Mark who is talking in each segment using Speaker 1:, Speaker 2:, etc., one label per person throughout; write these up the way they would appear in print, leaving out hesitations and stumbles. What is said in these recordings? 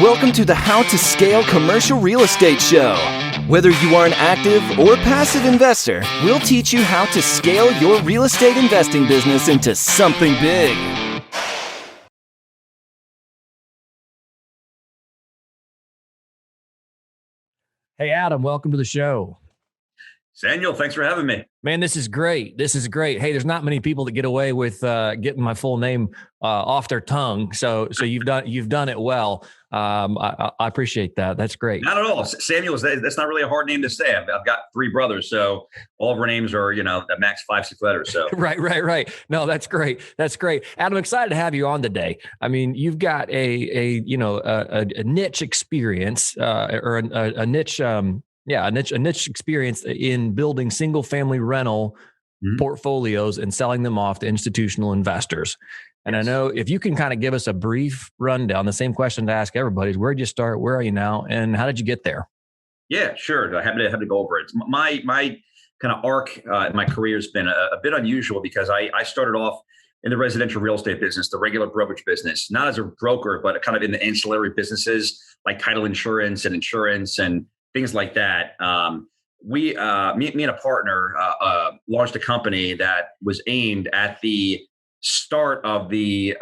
Speaker 1: Welcome to the How to Scale Commercial Real Estate Show. Whether you are an active or passive investor, we'll teach you how to scale your real estate investing business into something big.
Speaker 2: Hey, Adam, welcome to the show.
Speaker 3: Samuel, thanks for having me.
Speaker 2: Man, this is great. This is great. Hey, there's not many people that get away with getting my full name off their tongue. So you've done it well. I appreciate that. That's great.
Speaker 3: Not at all. Samuel, that's not really a hard name to say. I've got three brothers, so all of our names are, at max 5-6 letters. So
Speaker 2: Right. No, that's great. That's great. Adam, I'm excited to have you on today. I mean, you've got a niche experience or a niche. A niche experience in building single family rental portfolios and selling them off to institutional investors. And yes. I know if you can kind of give us a brief rundown, the same question to ask everybody is, where'd you start? Where are you now? And how did you get there?
Speaker 3: Yeah, sure. I have to go over it. My kind of arc in my career has been a bit unusual because I started off in the residential real estate business, the regular brokerage business, not as a broker, but kind of in the ancillary businesses like title insurance and things like that. Me and a partner launched a company that was aimed at the start of the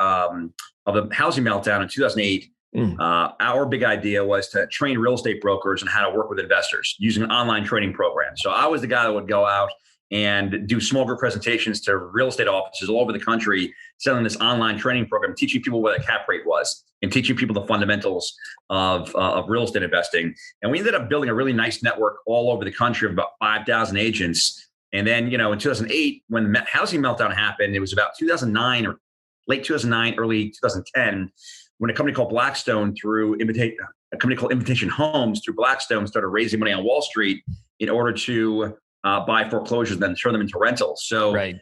Speaker 3: housing meltdown in 2008. Our big idea was to train real estate brokers on how to work with investors using an online training program. So I was the guy that would go out and do small group presentations to real estate offices all over the country, selling this online training program, teaching people what a cap rate was and teaching people the fundamentals of real estate investing. And we ended up building a really nice network all over the country of about 5,000 agents. And then, in 2008, when the housing meltdown happened, it was about 2009 or late 2009, early 2010, when a company called Blackstone a company called Invitation Homes through Blackstone started raising money on Wall Street in order to buy foreclosures and then turn them into rentals. So right.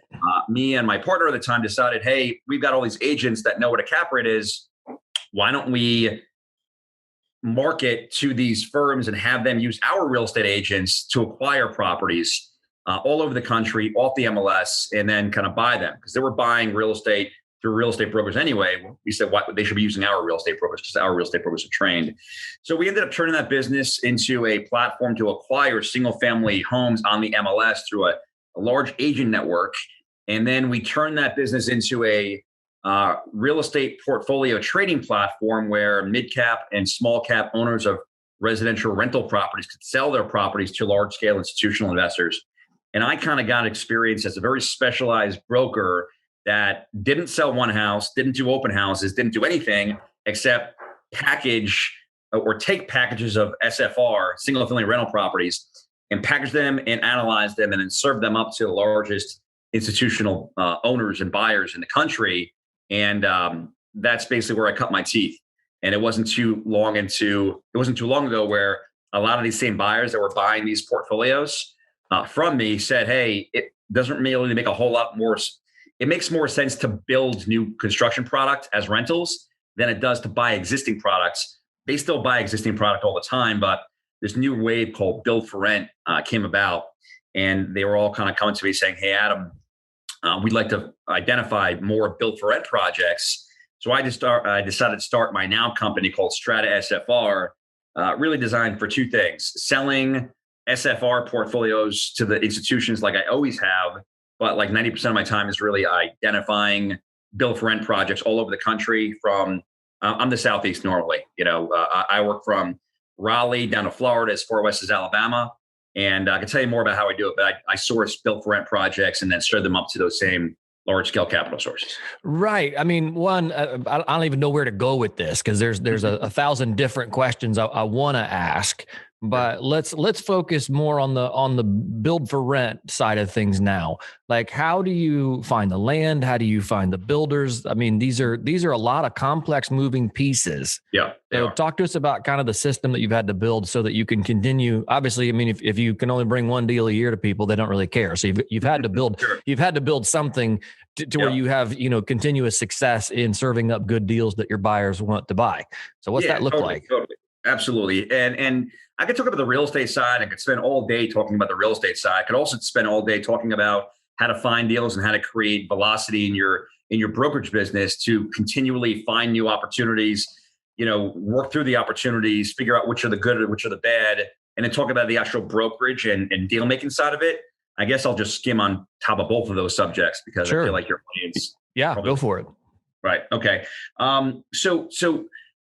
Speaker 3: Me and my partner at the time decided, hey, we've got all these agents that know what a cap rate is. Why don't we market to these firms and have them use our real estate agents to acquire properties all over the country, off the MLS, and then kind of buy them? Because they were buying real estate through real estate brokers anyway. We said they should be using our real estate brokers because our real estate brokers are trained. So we ended up turning that business into a platform to acquire single family homes on the MLS through a large agent network. And then we turned that business into a real estate portfolio trading platform where mid-cap and small-cap owners of residential rental properties could sell their properties to large-scale institutional investors. And I kind of got experience as a very specialized broker that didn't sell one house, didn't do open houses, didn't do anything except package or take packages of SFR, single-family rental properties, and package them and analyze them and then serve them up to the largest institutional owners and buyers in the country. And that's basically where I cut my teeth. And it wasn't too long ago where a lot of these same buyers that were buying these portfolios from me said, hey, it doesn't really make a whole lot more. It makes more sense to build new construction product as rentals than it does to buy existing products. They still buy existing product all the time, but this new wave called build for rent came about, and they were all kind of coming to me saying, hey, Adam, we'd like to identify more build for rent projects. So I decided to start my now company called Strata SFR, really designed for two things: selling SFR portfolios to the institutions like I always have, but like 90% of my time is really identifying build for rent projects all over the country. From I'm the Southeast normally. I work from Raleigh down to Florida as far west as Alabama. And I can tell you more about how I do it, but I source build for rent projects and then serve them up to those same large scale capital sources.
Speaker 2: Right. I mean, I don't even know where to go with this because there's a thousand different questions I want to ask. But let's focus more on the build for rent side of things now. Like, how do you find the land? How do you find the builders? I mean, these are a lot of complex moving pieces.
Speaker 3: Yeah.
Speaker 2: So talk to us about kind of the system that you've had to build so that you can continue. Obviously, I mean, if you can only bring one deal a year to people, they don't really care. So you've had to build
Speaker 3: Sure.
Speaker 2: You've had to build something to where you have continuous success in serving up good deals that your buyers want to buy. So what's that look like?
Speaker 3: Totally. Absolutely. And I could talk about the real estate side. I could spend all day talking about the real estate side. I could also spend all day talking about how to find deals and how to create velocity in your brokerage business to continually find new opportunities work through the opportunities, figure out which are the good and which are the bad, and then talk about the actual brokerage and deal making side of it. I guess I'll just skim on top of both of those subjects because I feel like your audience.
Speaker 2: Yeah, go for it.
Speaker 3: Right. Okay. So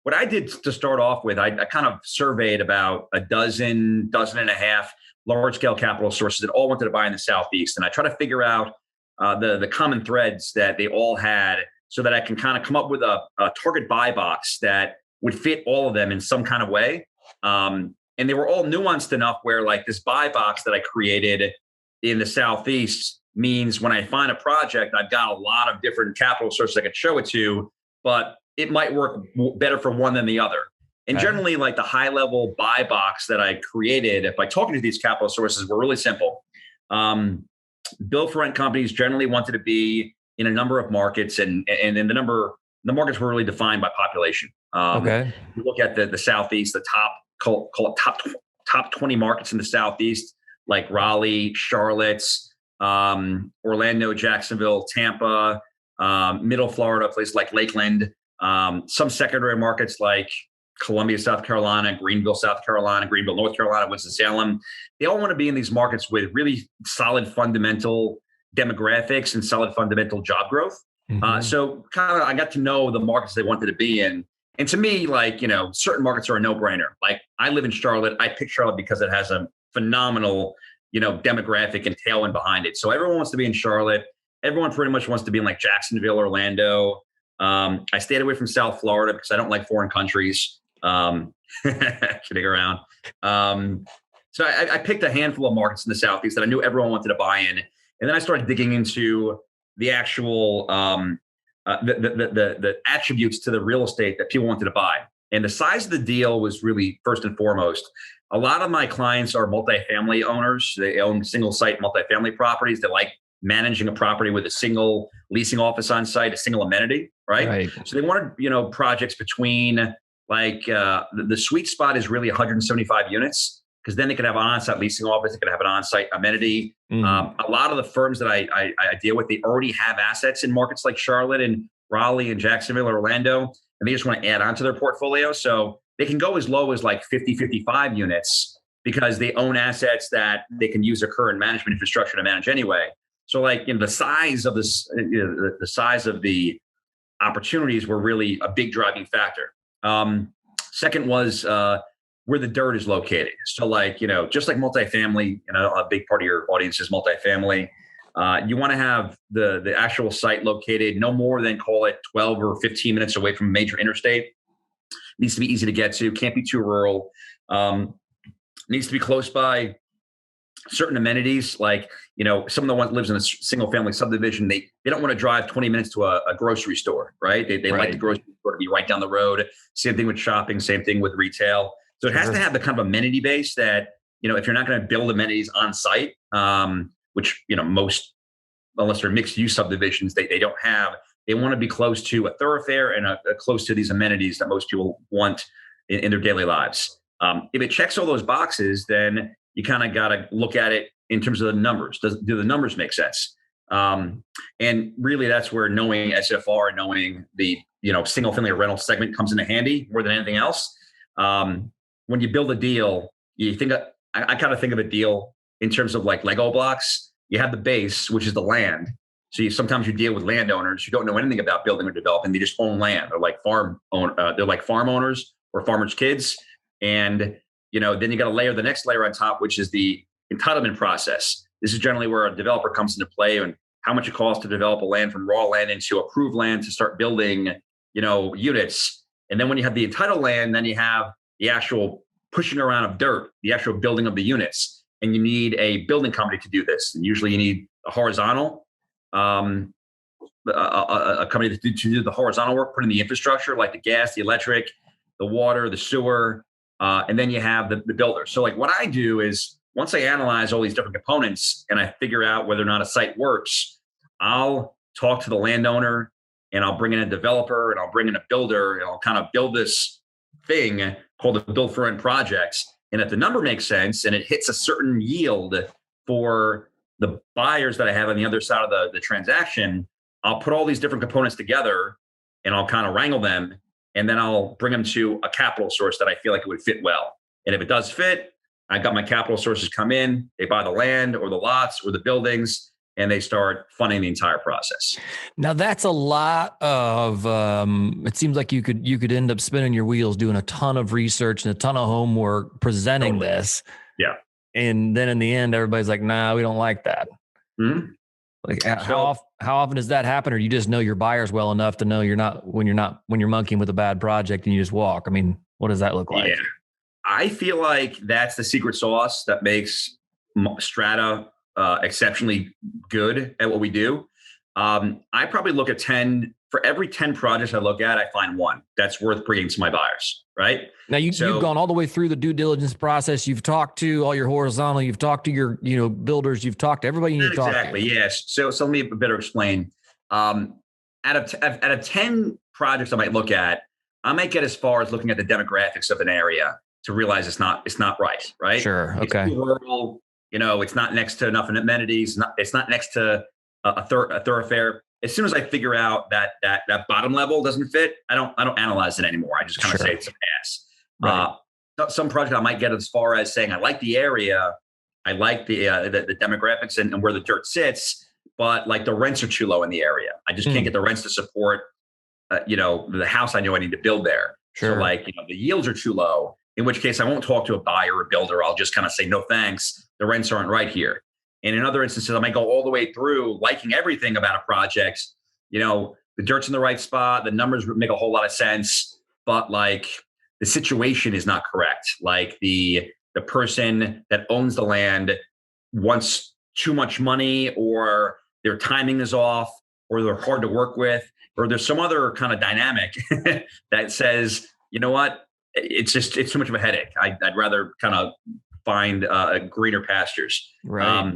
Speaker 3: what I did to start off with, I kind of surveyed about a dozen and a half large scale capital sources that all wanted to buy in the Southeast. And I try to figure out the common threads that they all had so that I can kind of come up with a target buy box that would fit all of them in some kind of way. And they were all nuanced enough where like this buy box that I created in the Southeast means when I find a project, I've got a lot of different capital sources I could show it to, but it might work better for one than the other. And generally, like the high level buy box that I created by talking to these capital sources were really simple. Build for rent companies generally wanted to be in a number of markets, and the markets were really defined by population. You look at the Southeast, the call it top 20 markets in the Southeast, like Raleigh, Charlotte, Orlando, Jacksonville, Tampa, Middle Florida, places like Lakeland, some secondary markets like Columbia, South Carolina, Greenville, South Carolina, Greenville, North Carolina, Winston-Salem. They all want to be in these markets with really solid fundamental demographics and solid fundamental job growth. So kind of I got to know the markets they wanted to be in. And to me, like, certain markets are a no-brainer. Like I live in Charlotte. I pick Charlotte because it has a phenomenal, demographic and tailwind behind it. So everyone wants to be in Charlotte. Everyone pretty much wants to be in like Jacksonville, Orlando. I stayed away from South Florida because I don't like foreign countries. Kidding around. So I picked a handful of markets in the Southeast that I knew everyone wanted to buy in. And then I started digging into the actual, the attributes to the real estate that people wanted to buy. And the size of the deal was really first and foremost. A lot of my clients are multifamily owners. They own single site multifamily properties. They like managing a property with a single leasing office on site, a single amenity, right? So they wanted, projects between like the sweet spot is really 175 units because then they could have an on-site leasing office. They could have an on-site amenity. A lot of the firms that I deal with, they already have assets in markets like Charlotte and Raleigh and Jacksonville, Orlando, and they just want to add on to their portfolio. So they can go as low as like 50, 55 units because they own assets that they can use their current management infrastructure to manage anyway. So like, the size of this, the size of the opportunities were really a big driving factor. Second was where the dirt is located. So like, just like multifamily, a big part of your audience is multifamily. You want to have the actual site located no more than call it 12 or 15 minutes away from a major interstate. Needs to be easy to get to, can't be too rural. Needs to be close by certain amenities, like, someone that lives in a single family subdivision, they don't want to drive 20 minutes to a grocery store, right? They like the grocery store to be right down the road. Same thing with shopping, same thing with retail. So it has to have the kind of amenity base that, if you're not going to build amenities on site, which, most, unless they're mixed use subdivisions, they don't have, they want to be close to a thoroughfare and close to these amenities that most people want in their daily lives. If it checks all those boxes, then you kind of got to look at it in terms of the numbers. Do the numbers make sense? And really, that's where knowing SFR, knowing the single family rental segment comes into handy more than anything else. When you build a deal, you think I kind of think of a deal in terms of like Lego blocks. You have the base, which is the land. So sometimes you deal with landowners who don't know anything about building or developing. They just own land. They're like farm owners or farmers' kids. And then you got to layer the next layer on top, which is the entitlement process. This is generally where a developer comes into play and how much it costs to develop a land from raw land into approved land to start building, units. And then when you have the entitled land, then you have the actual pushing around of dirt, the actual building of the units. And you need a building company to do this. And usually you need a horizontal, a company to do the horizontal work, put in the infrastructure, like the gas, the electric, the water, the sewer, and then you have the builder. So like what I do is once I analyze all these different components and I figure out whether or not a site works, I'll talk to the landowner and I'll bring in a developer and I'll bring in a builder and I'll kind of build this thing called the build for rent projects. And if the number makes sense and it hits a certain yield for the buyers that I have on the other side of the transaction, I'll put all these different components together and I'll kind of wrangle them. and then I'll bring them to a capital source that I feel like it would fit well. And if it does fit, I got my capital sources come in, they buy the land or the lots or the buildings, and they start funding the entire process.
Speaker 2: Now that's a lot of. It seems like you could end up spinning your wheels, doing a ton of research and a ton of homework, presenting this.
Speaker 3: Yeah.
Speaker 2: And then in the end, everybody's like, "Nah, we don't like that."
Speaker 3: Mm-hmm.
Speaker 2: Like how often does that happen, or you just know your buyers well enough to know when you're monkeying with a bad project and you just walk? I mean, what does that look like?
Speaker 3: Yeah. I feel like that's the secret sauce that makes Strata exceptionally good at what we do. I probably look at 10, for every 10 projects I look at, I find one that's worth bringing to my buyers, right?
Speaker 2: Now you've gone all the way through the due diligence process. You've talked to all your horizontal, you've talked to your, builders, you've talked to everybody you need to talk to.
Speaker 3: Exactly. Yes. So let me better explain. Out of 10 projects I might look at, I might get as far as looking at the demographics of an area to realize it's not right?
Speaker 2: Sure. Okay.
Speaker 3: It's too rural, it's not next to enough amenities. It's not next to a thoroughfare. As soon as I figure out that bottom level doesn't fit, I don't analyze it anymore. I just kind of say it's a pass. Right. Some project I might get as far as saying I like the area, I like the demographics and where the dirt sits, but like the rents are too low in the area. I just can't get the rents to support, the house I know I need to build there.
Speaker 2: Sure.
Speaker 3: So the yields are too low. In which case, I won't talk to a buyer or builder. I'll just kind of say, no, thanks. The rents aren't right here. And in other instances, I might go all the way through liking everything about a project. The dirt's in the right spot. The numbers make a whole lot of sense, but the situation is not correct. Like the person that owns the land wants too much money, or their timing is off, or they're hard to work with, or there's some other kind of dynamic that says, you know what? It's too much of a headache. I'd rather kind of find greener pastures.
Speaker 2: Right.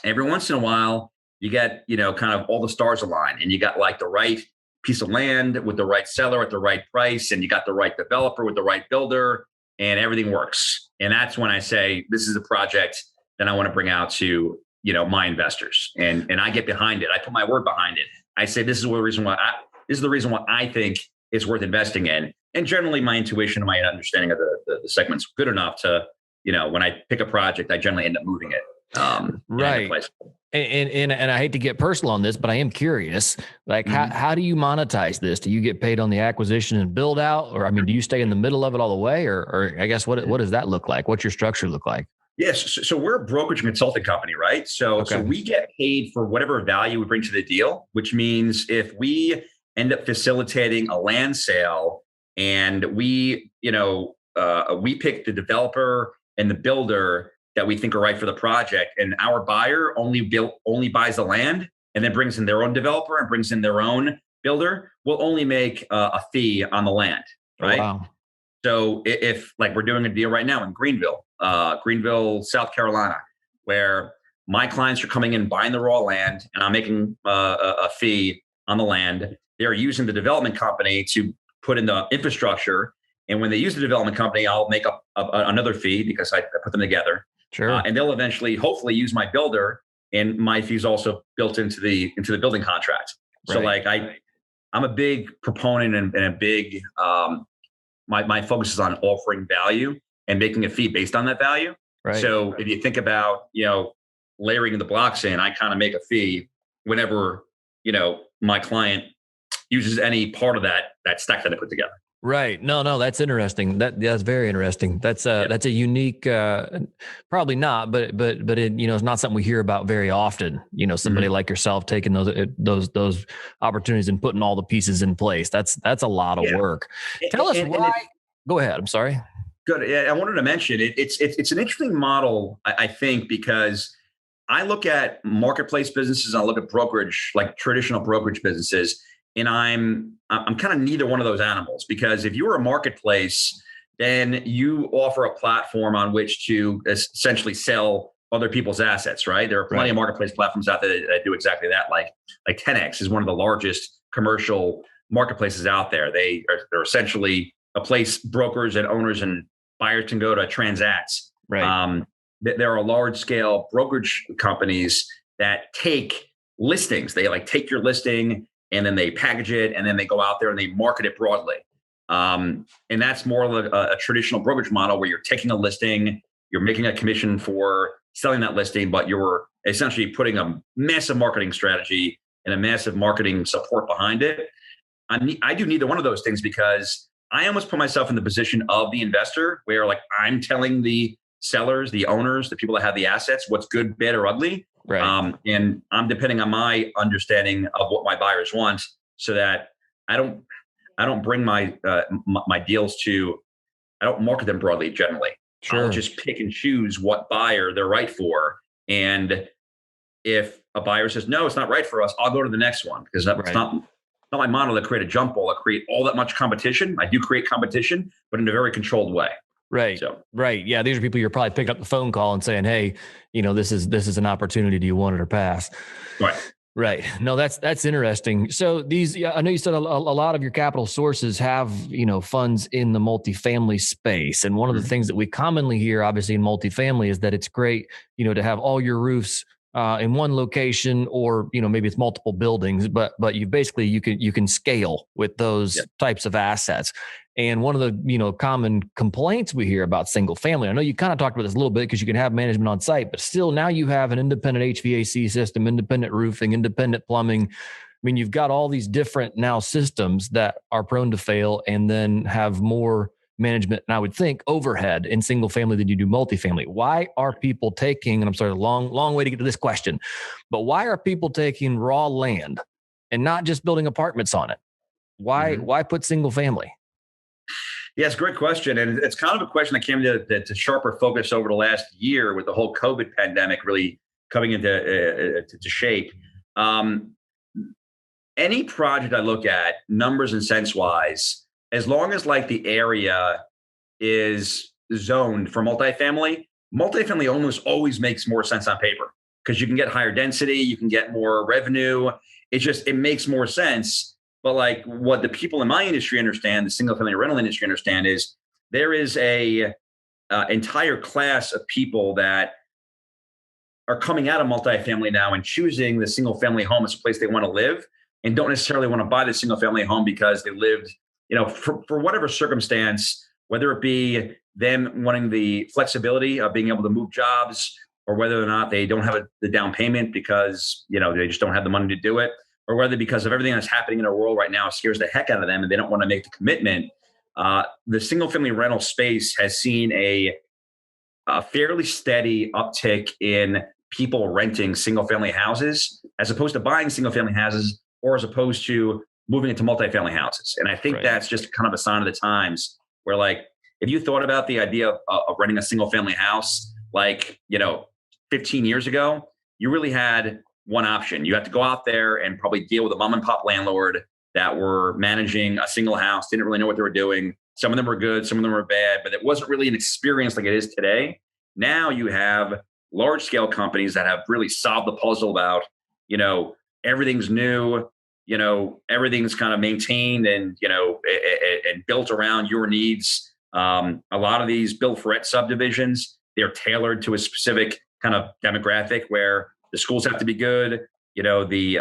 Speaker 3: Every once in a while, you get, kind of all the stars align, and you got the right piece of land with the right seller at the right price, and you got the right developer with the right builder, and everything works. And that's when I say, this is a project that I want to bring out to, my investors, and I get behind it. I put my word behind it. I say, this is the reason why I think it's worth investing in. And generally my intuition and my understanding of the segment's good enough to, when I pick a project, I generally end up moving it.
Speaker 2: Right. And I hate to get personal on this, but I am curious, how do you monetize this? Do you get paid on the acquisition and build out? Or, do you stay in the middle of it all the way? Or I guess, what does that look like? What's your structure look like?
Speaker 3: Yes. So we're a brokerage and consulting company, right? So we get paid for whatever value we bring to the deal, which means if we end up facilitating a land sale and we pick the developer and the builder that we think are right for the project, and our buyer only buys the land and then brings in their own developer and brings in their own builder, we'll only make a fee on the land, right? Oh, wow. So if we're doing a deal right now in Greenville, South Carolina, where my clients are coming in buying the raw land and I'm making a fee on the land, they're using the development company to put in the infrastructure. And when they use the development company, I'll make up another fee because I put them together.
Speaker 2: Sure.
Speaker 3: And they'll eventually, hopefully, use my builder, and my fees also built into the building contract. So I'm a big proponent and a big my focus is on offering value and making a fee based on that value.
Speaker 2: Right.
Speaker 3: So if you think about layering the blocks in, I kind of make a fee whenever my client uses any part of that stack that I put together.
Speaker 2: Right. No, that's interesting. That's very interesting. That's a unique, probably not, but it, it's not something we hear about very often. Somebody like yourself taking those opportunities and putting all the pieces in place. That's a lot of work. Tell us why. Go ahead. I'm sorry.
Speaker 3: Good. Yeah, I wanted to mention it. It's an interesting model, I think, because I look at marketplace businesses, I look at brokerage, like traditional brokerage businesses. And I'm kind of neither one of those animals, because if you're a marketplace, then you offer a platform on which to essentially sell other people's assets, right? There are plenty of marketplace platforms out there that do exactly that. Like 10X is one of the largest commercial marketplaces out there. They're essentially a place brokers and owners and buyers can go to transact. Right. There are large scale brokerage companies that take listings. They take your listing and then they package it and then they go out there and they market it broadly. And that's more of a traditional brokerage model where you're taking a listing, you're making a commission for selling that listing, but you're essentially putting a massive marketing strategy and a massive marketing support behind it. I do neither one of those things because I almost put myself in the position of the investor where like I'm telling the sellers, the owners, the people that have the assets, what's good, bad, or ugly.
Speaker 2: Right.
Speaker 3: And I'm depending on my understanding of what my buyers want so that I don't bring my deals to, I don't market them broadly generally. I'll
Speaker 2: Sure.
Speaker 3: just pick and choose what buyer they're right for. And if a buyer says, no, it's not right for us, I'll go to the next one because that's
Speaker 2: Right.
Speaker 3: not my model to create a jump ball, to create all that much competition. I do create competition, but in a very controlled way.
Speaker 2: Right.
Speaker 3: So,
Speaker 2: Right. Yeah. These are people you're probably picking up the phone call and saying, hey, this is an opportunity. Do you want it or pass?
Speaker 3: right.
Speaker 2: Right. No, that's interesting. So I know you said a lot of your capital sources have, funds in the multifamily space. And one of the things that we commonly hear, obviously in multifamily, is that it's great, to have all your roofs in one location, or, maybe it's multiple buildings, but you basically, you can scale with those types of assets. And one of the, common complaints we hear about single family, I know you kind of talked about this a little bit because you can have management on site, but still now you have an independent HVAC system, independent roofing, independent plumbing. I mean, you've got all these different now systems that are prone to fail and then have more management, and I would think overhead in single family than you do multifamily. Why are people taking, and I'm sorry, long way to get to this question, but why are people taking raw land and not just building apartments on it? Why put single family?
Speaker 3: Yes, great question. And it's kind of a question that came to sharper focus over the last year with the whole COVID pandemic really coming into to shape. Any project I look at, numbers and sense wise, as long as like the area is zoned for multifamily almost always makes more sense on paper because you can get higher density, you can get more revenue. It makes more sense. But like what the people in my industry understand, the single family rental industry understand is there is a entire class of people that are coming out of multifamily now and choosing the single family home as a place they want to live and don't necessarily want to buy the single family home because they lived, for whatever circumstance, whether it be them wanting the flexibility of being able to move jobs or whether or not they don't have the down payment because, they just don't have the money to do it, or whether because of everything that's happening in our world right now scares the heck out of them and they don't want to make the commitment. The single family rental space has seen a fairly steady uptick in people renting single family houses as opposed to buying single family houses or as opposed to moving into multifamily houses. And I think that's just kind of a sign of the times where like, if you thought about the idea of renting a single family house, like, 15 years ago, you really had one option. You had to go out there and probably deal with a mom and pop landlord that were managing a single house, didn't really know what they were doing. Some of them were good, some of them were bad, but it wasn't really an experience like it is today. Now you have large scale companies that have really solved the puzzle about, everything's new, everything's kind of maintained and, and built around your needs. A lot of these built for rent subdivisions, they're tailored to a specific kind of demographic where the schools have to be good. The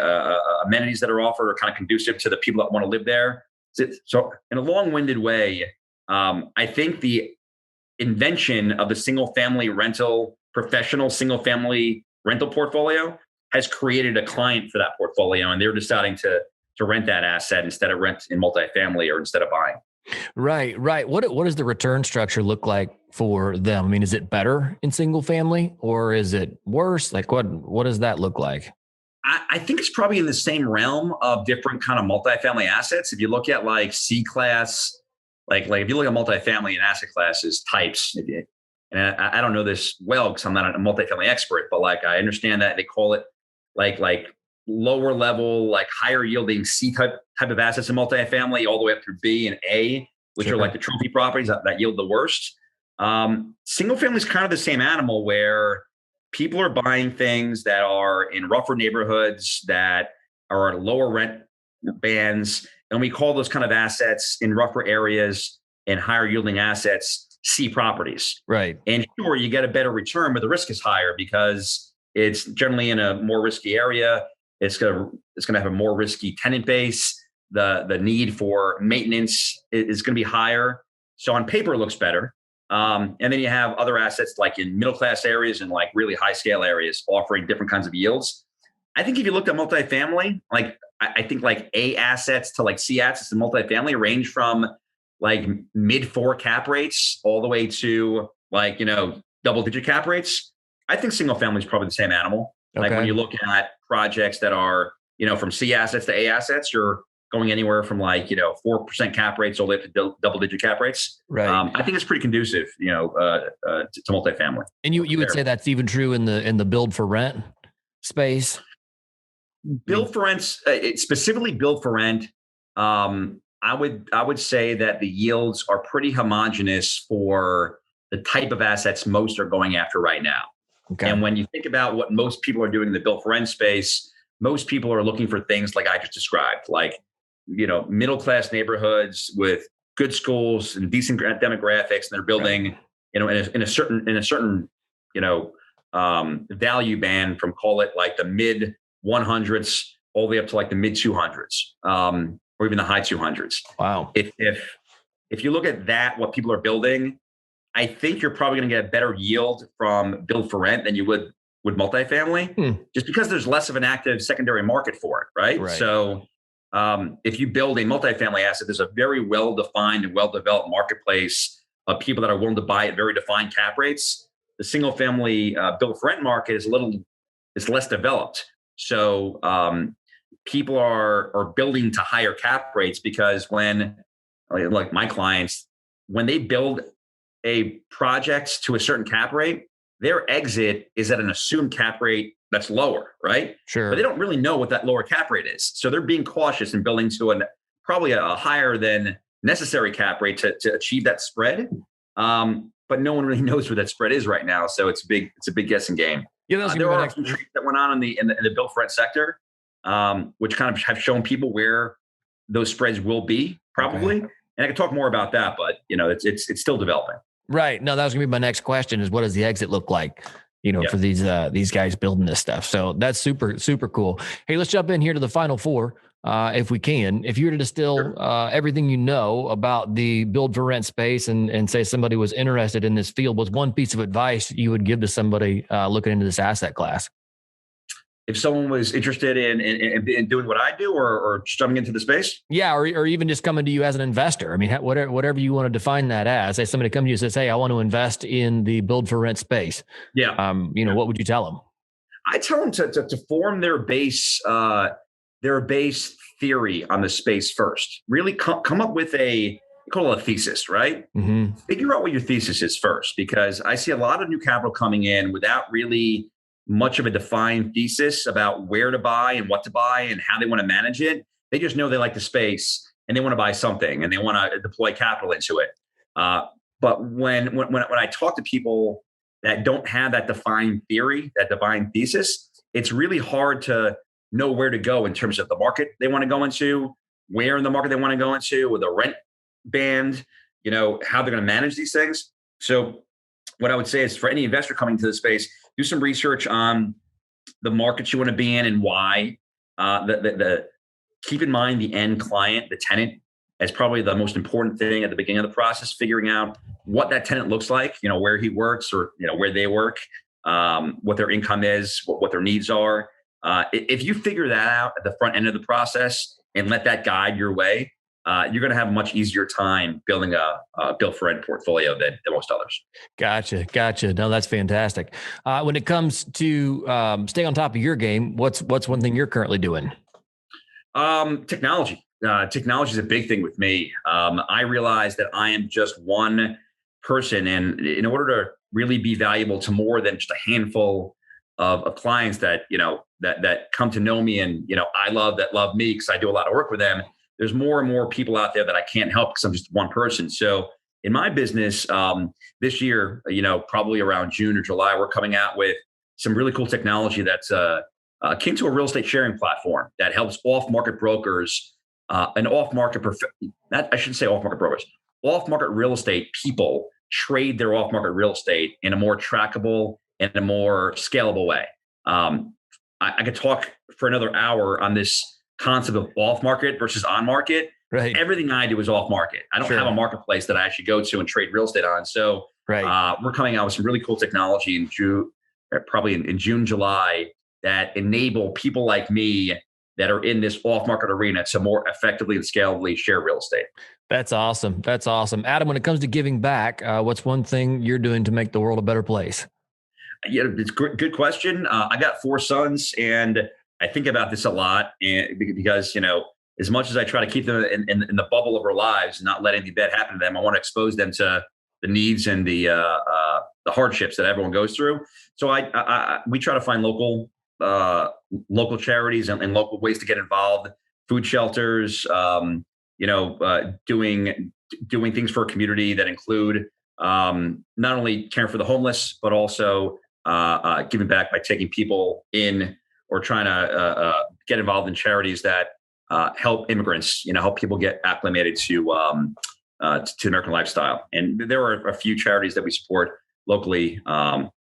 Speaker 3: amenities that are offered are kind of conducive to the people that want to live there. So in a long-winded way, I think the invention of the professional single family rental portfolio has created a client for that portfolio. And they're deciding to rent that asset instead of rent in multifamily or instead of buying.
Speaker 2: Right. What does the return structure look like for them? I mean, is it better in single family or is it worse? Like what does that look like?
Speaker 3: I think it's probably in the same realm of different kind of multifamily assets. If you look at like C class, like if you look at multifamily and asset classes types, and I don't know this well because I'm not a multifamily expert, but like I understand that they call it like lower level, like higher yielding C type of assets in multifamily all the way up through B and A, which are like the trophy properties that yield the worst. Single family is kind of the same animal where people are buying things that are in rougher neighborhoods that are at lower rent bands. And we call those kind of assets in rougher areas and higher yielding assets C properties.
Speaker 2: Right.
Speaker 3: And sure, you get a better return, but the risk is higher because it's generally in a more risky area. It's going to have a more risky tenant base. the need for maintenance is going to be higher. So on paper, it looks better. And then you have other assets like in middle class areas and like really high scale areas offering different kinds of yields. I think if you looked at multifamily, like I think like A assets to like C assets in multifamily range from like mid 4 cap rates all the way to like, double digit cap rates. I think single family is probably the same animal. Like when you look at projects that are, from C assets to A assets, you're going anywhere from like, 4% cap rates all the way up to double digit cap rates.
Speaker 2: Right.
Speaker 3: I think it's pretty conducive, to multifamily.
Speaker 2: And you would say that's even true in the build for rent space?
Speaker 3: Build for rent, specifically build for rent. I would say that the yields are pretty homogenous for the type of assets most are going after right now.
Speaker 2: Okay.
Speaker 3: And when you think about what most people are doing in the build for rent space, most people are looking for things like I just described, like, middle class neighborhoods with good schools and decent demographics, and they're building, in a certain, value band from, call it like the mid 100s all the way up to like the mid 200s, or even the high 200s.
Speaker 2: Wow.
Speaker 3: If you look at that, what people are building, I think you're probably going to get a better yield from build for rent than you would with multifamily, just because there's less of an active secondary market for it, right? So if you build a multifamily asset, there's a very well-defined and well-developed marketplace of people that are willing to buy at very defined cap rates. The single-family build for rent market is less developed. So people are building to higher cap rates because when, like my clients, when they build a project to a certain cap rate, their exit is at an assumed cap rate that's lower, right?
Speaker 2: Sure.
Speaker 3: But they don't really know what that lower cap rate is. So they're being cautious and building to probably a higher than necessary cap rate to achieve that spread. But no one really knows where that spread is right now. So it's a big guessing game.
Speaker 2: Yeah,
Speaker 3: there are some trades that went on in the build for rent sector, which kind of have shown people where those spreads will be probably. Okay. And I can talk more about that, but it's still developing.
Speaker 2: Right. No, that was gonna be my next question is what does the exit look like, for these guys building this stuff. So that's super, super cool. Hey, let's jump in here to the final four. If we can, if you were to distill everything you know about the build for rent space and say somebody was interested in this field, what's one piece of advice you would give to somebody looking into this asset class?
Speaker 3: If someone was interested in doing what I do or just jumping into the space?
Speaker 2: Yeah, or even just coming to you as an investor. I mean, whatever you want to define that as. Say somebody comes to you and says, hey, I want to invest in the build for rent space.
Speaker 3: Yeah.
Speaker 2: What would you tell them?
Speaker 3: I tell them to form their base theory on the space first. Really come up with call it a thesis, right? Mm-hmm. Figure out what your thesis is first, because I see a lot of new capital coming in without really much of a defined thesis about where to buy and what to buy and how they want to manage it. They just know they like the space and they want to buy something and they want to deploy capital into it. But when I talk to people that don't have that defined theory, that defined thesis, it's really hard to know where to go in terms of the market they want to go into, where in the market they want to go into, with a rent band, how they're going to manage these things. So what I would say is for any investor coming to the space, do some research on the markets you want to be in and why. Keep in mind the end client, the tenant, as probably the most important thing at the beginning of the process, figuring out what that tenant looks like, where he works or, where they work, what their income is, what their needs are. If you figure that out at the front end of the process and let that guide your way, you're going to have a much easier time building a build for rent portfolio than most others.
Speaker 2: Gotcha. No, that's fantastic. When it comes to staying on top of your game, what's one thing you're currently doing?
Speaker 3: Technology. Technology is a big thing with me. I realize that I am just one person, and in order to really be valuable to more than just a handful of clients that that come to know me and I love me because I do a lot of work with them. There's more and more people out there that I can't help because I'm just one person. So in my business, this year, probably around June or July, we're coming out with some really cool technology that's akin to a real estate sharing platform that helps off-market brokers and off-market real estate people trade their off-market real estate in a more trackable and a more scalable way. I could talk for another hour on this concept of off market versus on market.
Speaker 2: Right.
Speaker 3: Everything I do is off market. I don't have a marketplace that I actually go to and trade real estate on. So we're coming out with some really cool technology in June, probably in June, July, that enable people like me that are in this off market arena to more effectively and scalably share real estate.
Speaker 2: That's awesome. That's awesome. Adam, when it comes to giving back, what's one thing you're doing to make the world a better place?
Speaker 3: Yeah, it's good question. I got 4 sons, and I think about this a lot, and because, as much as I try to keep them in the bubble of our lives, not let anything bad happen to them, I want to expose them to the needs and the hardships that everyone goes through. So we try to find local charities and local ways to get involved, food shelters, doing things for a community that include not only caring for the homeless, but also giving back by taking people in or trying to get involved in charities that help immigrants, help people get acclimated to the American lifestyle. And there are a few charities that we support locally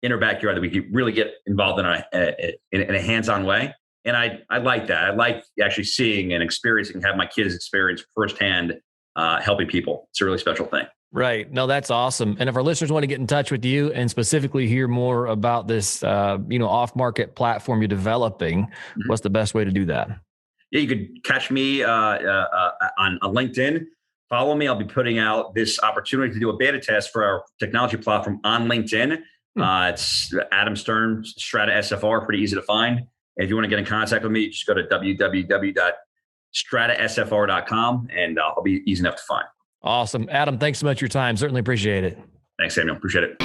Speaker 3: in our backyard that we could really get involved in a hands-on way. And I like that. I like actually seeing and experiencing, have my kids experience firsthand helping people. It's a really special thing.
Speaker 2: Right. No, that's awesome. And if our listeners want to get in touch with you and specifically hear more about this, off-market platform you're developing, what's the best way to do that?
Speaker 3: Yeah, you could catch me on LinkedIn. Follow me. I'll be putting out this opportunity to do a beta test for our technology platform on LinkedIn. It's Adam Stern, Strata SFR, pretty easy to find. And if you want to get in contact with me, just go to www.stratasfr.com and I'll be easy enough to find.
Speaker 2: Awesome. Adam, thanks so much for your time. Certainly appreciate it.
Speaker 3: Thanks, Samuel. Appreciate it.